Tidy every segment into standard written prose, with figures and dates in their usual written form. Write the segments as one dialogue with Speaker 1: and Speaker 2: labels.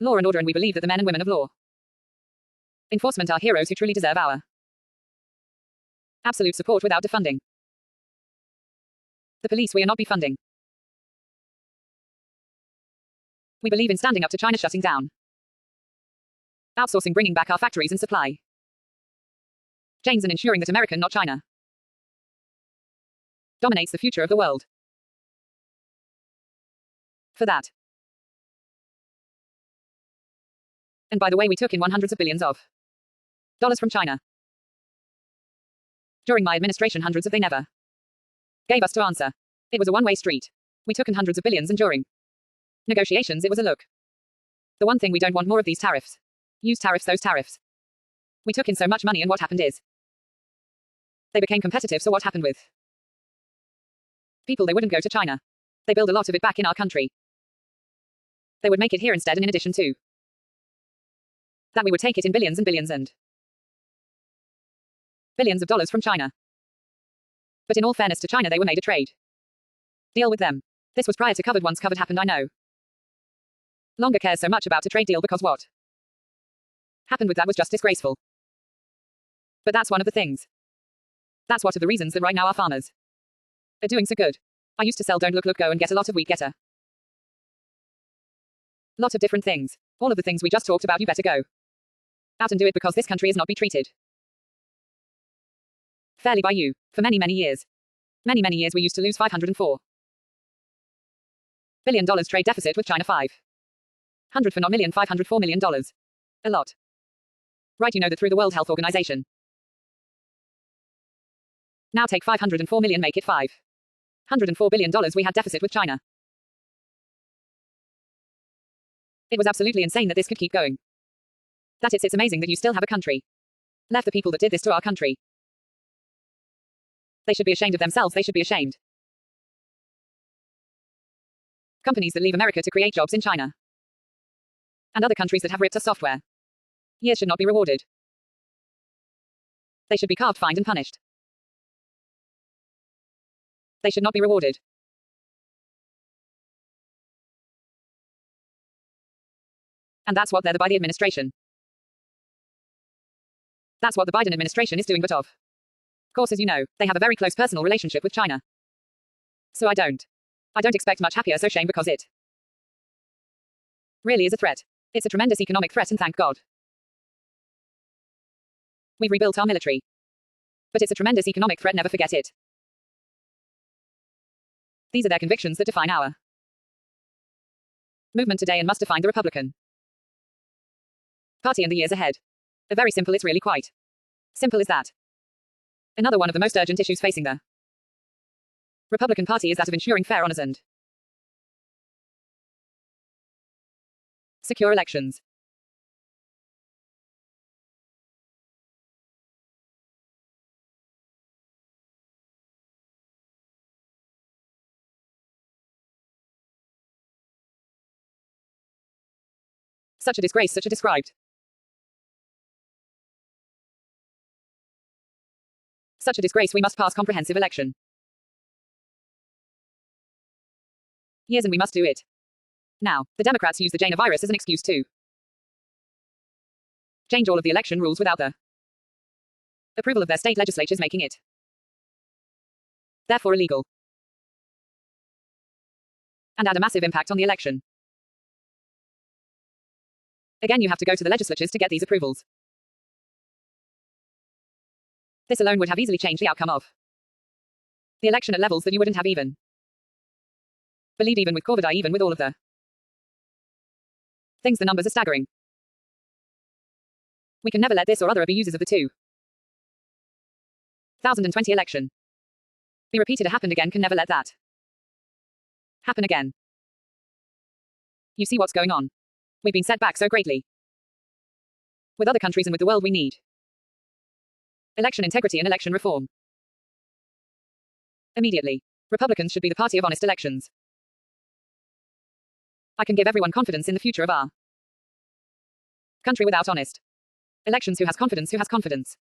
Speaker 1: Law and order, and we believe that the men and women of law enforcement are heroes who truly deserve our absolute support without defunding. The police we are not defunding. We believe in standing up to China shutting down, outsourcing, bringing back our factories and supply chains, and ensuring that American, not China, dominates the future of the world. For that. And by the way, we took in hundreds of billions of dollars from China. During my administration, hundreds of they never gave us to answer. It was a one-way street. We took in hundreds of billions, and during negotiations it was a look. The one thing we don't want more of these tariffs. Use tariffs, those tariffs. We took in so much money, and what happened is they became competitive, so what happened with people? They wouldn't go to China. They build a lot of it back in our country. They would make it here instead, and in addition to that, we would take it in billions and billions and billions of dollars from China. But in all fairness to China, they were made a trade deal with them. This was prior to COVID. Once COVID happened, I no longer cares so much about a trade deal, because what happened with that was just disgraceful. But that's one of the things. That's one of the reasons that right now our farmers are doing so good. I used to sell Don't Look Look Go and get a lot of wheat, get a lot of different things. All of the things we just talked about. You better go out and do it, because this country is not be treated fairly by you. For many, many years. Many, many years we used to lose $504 billion trade deficit with China. 500 for not million, $504 million. A lot. Right, you know that through the World Health Organization. Now take 504 million, make it $504 billion we had deficit with China. It was absolutely insane that this could keep going. It's amazing that you still have a country left. The people that did this to our country, they should be ashamed of themselves. They should be ashamed. Companies that leave America to create jobs in China and other countries that have ripped us software years should not be rewarded. They should be carved, fined, and punished. They should not be rewarded. And that's what they're by the administration. That's what the Biden administration is doing, but of course, as you know, they have a very close personal relationship with China. So I don't expect much happier, so shame, because it really is a threat. It's a tremendous economic threat, and thank God we've rebuilt our military. But it's a tremendous economic threat, never forget it. These are their convictions that define our movement today and must define the Republican Party in the years ahead. Very simple, it's really quite simple as that. Another one of the most urgent issues facing the Republican Party is that of ensuring fair, honest, and secure elections. Such a disgrace, such a described. Such a disgrace, we must pass comprehensive election. Yes, and we must do it. Now, the Democrats use the Jana virus as an excuse to change all of the election rules without the approval of their state legislatures, making it therefore illegal and add a massive impact on the election. Again, you have to go to the legislatures to get these approvals. This alone would have easily changed the outcome of the election at levels that you wouldn't have even believed, even with COVID, even with all of the things. The numbers are staggering. We can never let this or other abusers of the 2020 election be repeated or happened again. Can never let that happen again. You see what's going on. We've been set back so greatly with other countries and with the world. We need election integrity and election reform immediately. Republicans should be the party of honest elections. I can give everyone confidence in the future of our country without honest elections. Who has confidence? Who has confidence?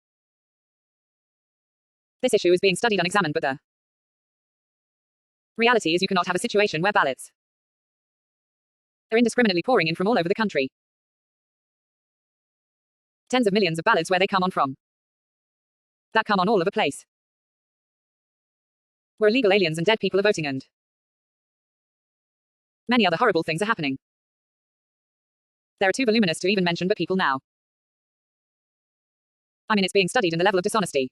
Speaker 1: This issue is being studied and examined, but the reality is you cannot have a situation where ballots are indiscriminately pouring in from all over the country. Tens of millions of ballots where they come on from. That come on all over place. Where illegal aliens and dead people are voting and many other horrible things are happening. There are too voluminous to even mention but people now. I mean, it's being studied and the level of dishonesty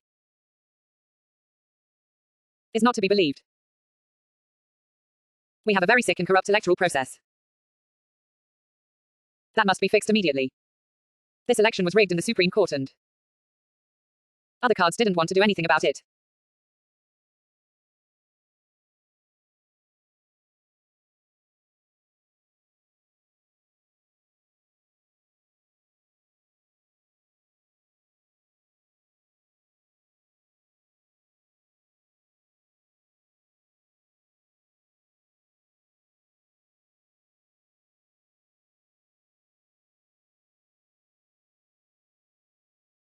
Speaker 1: is not to be believed. We have a very sick and corrupt electoral process. That must be fixed immediately. This election was rigged in the Supreme Court and other cards didn't want to do anything about it.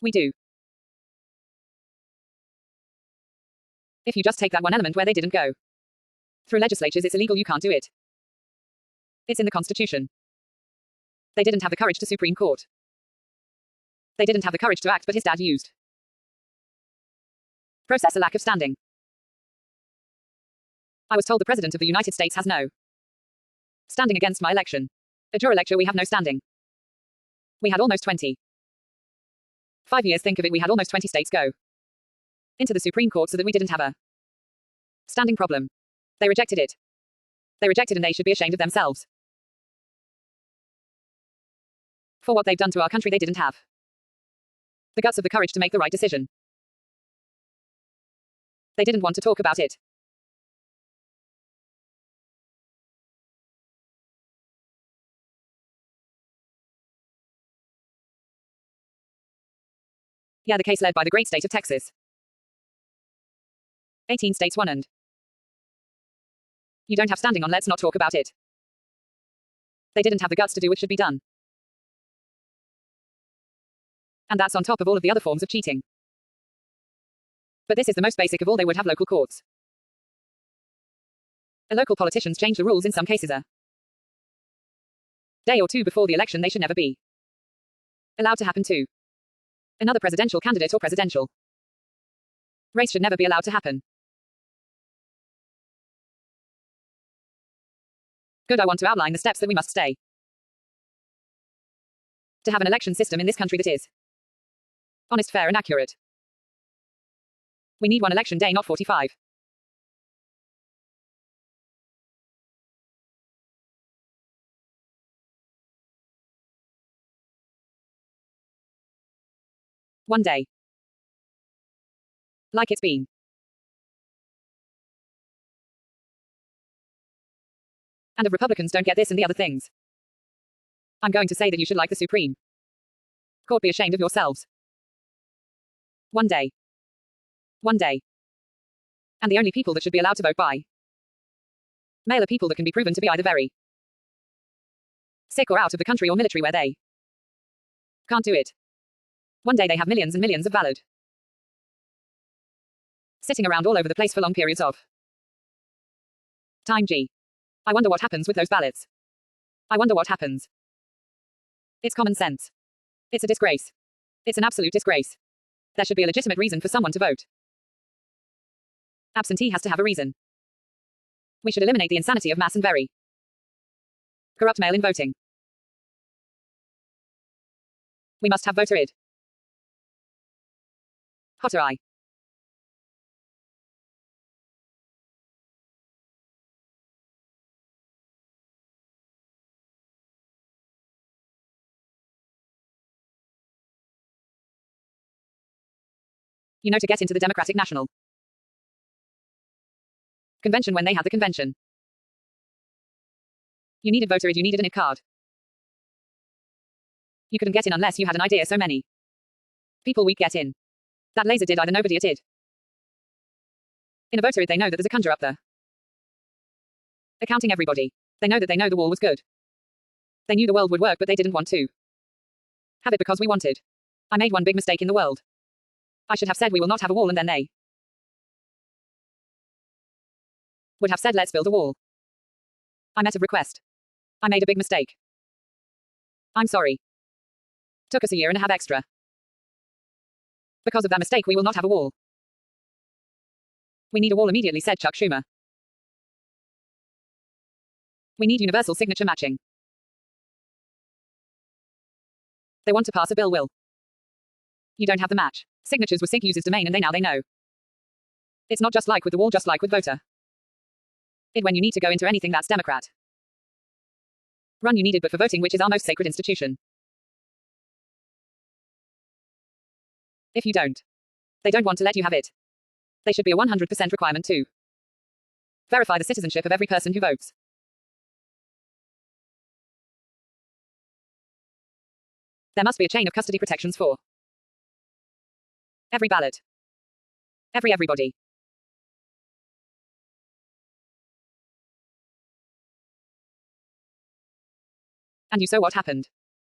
Speaker 1: We do. If you just take that one element where they didn't go through legislatures, it's illegal, you can't do it. It's in the Constitution. They didn't have the courage to Supreme Court. They didn't have the courage to act, but his dad used process a lack of standing. I was told the President of the United States has no standing against my election. A juror lecture, we have no standing. We had almost 20. 5 years, think of it, we had almost 20 states go into the Supreme Court so that we didn't have a standing problem. They rejected it. They rejected and they should be ashamed of themselves. For what they've done to our country, they didn't have the guts of the courage to make the right decision. They didn't want to talk about it. Yeah, the case led by the great state of Texas. 18 states won and you don't have standing on, let's not talk about it. They didn't have the guts to do what should be done. And that's on top of all of the other forms of cheating. But this is the most basic of all, they would have local courts. The local politicians change the rules in some cases a day or two before the election. They should never be allowed to happen to another presidential candidate or presidential race should never be allowed to happen. Good, I want to outline the steps that we must stay to have an election system in this country that is honest, fair, and accurate. We need one election day, not 45. One day. Like it's been. And if Republicans don't get this and the other things, I'm going to say that you should, like the Supreme Court, be ashamed of yourselves. One day. One day. And the only people that should be allowed to vote by mail are people that can be proven to be either very sick or out of the country or military where they can't do it. One day they have millions and millions of valid sitting around all over the place for long periods of time. I wonder what happens with those ballots. I wonder what happens. It's common sense. It's a disgrace. It's an absolute disgrace. There should be a legitimate reason for someone to vote. Absentee has to have a reason. We should eliminate the insanity of mass and very corrupt mail-in voting. We must have voter ID. Hotter eye. You know, to get into the Democratic National Convention when they had the convention, you needed voter ID, you needed an ID card. You couldn't get in unless you had an idea. So many people weak get in. That laser did either nobody it did. In a voter ID, they know that there's a conjure up there accounting everybody. They know that the wall was good. They knew the world would work, but they didn't want to have it because we wanted. I made one big mistake in the world. I should have said we will not have a wall, and then they would have said let's build a wall. I met a request. I made a big mistake. I'm sorry. Took us a year and a half extra. Because of that mistake, we will not have a wall. We need a wall immediately, said Chuck Schumer. We need universal signature matching. They want to pass a bill, Will. You don't have the match. Signatures were SIG users domain and they know. It's not just like with the wall, just like with voter. It when you need to go into anything that's Democrat. Run you needed but for voting, which is our most sacred institution. If you don't. They don't want to let you have it. They should be a 100% requirement too. Verify the citizenship of every person who votes. There must be a chain of custody protections for every ballot. Everybody. And you saw what happened.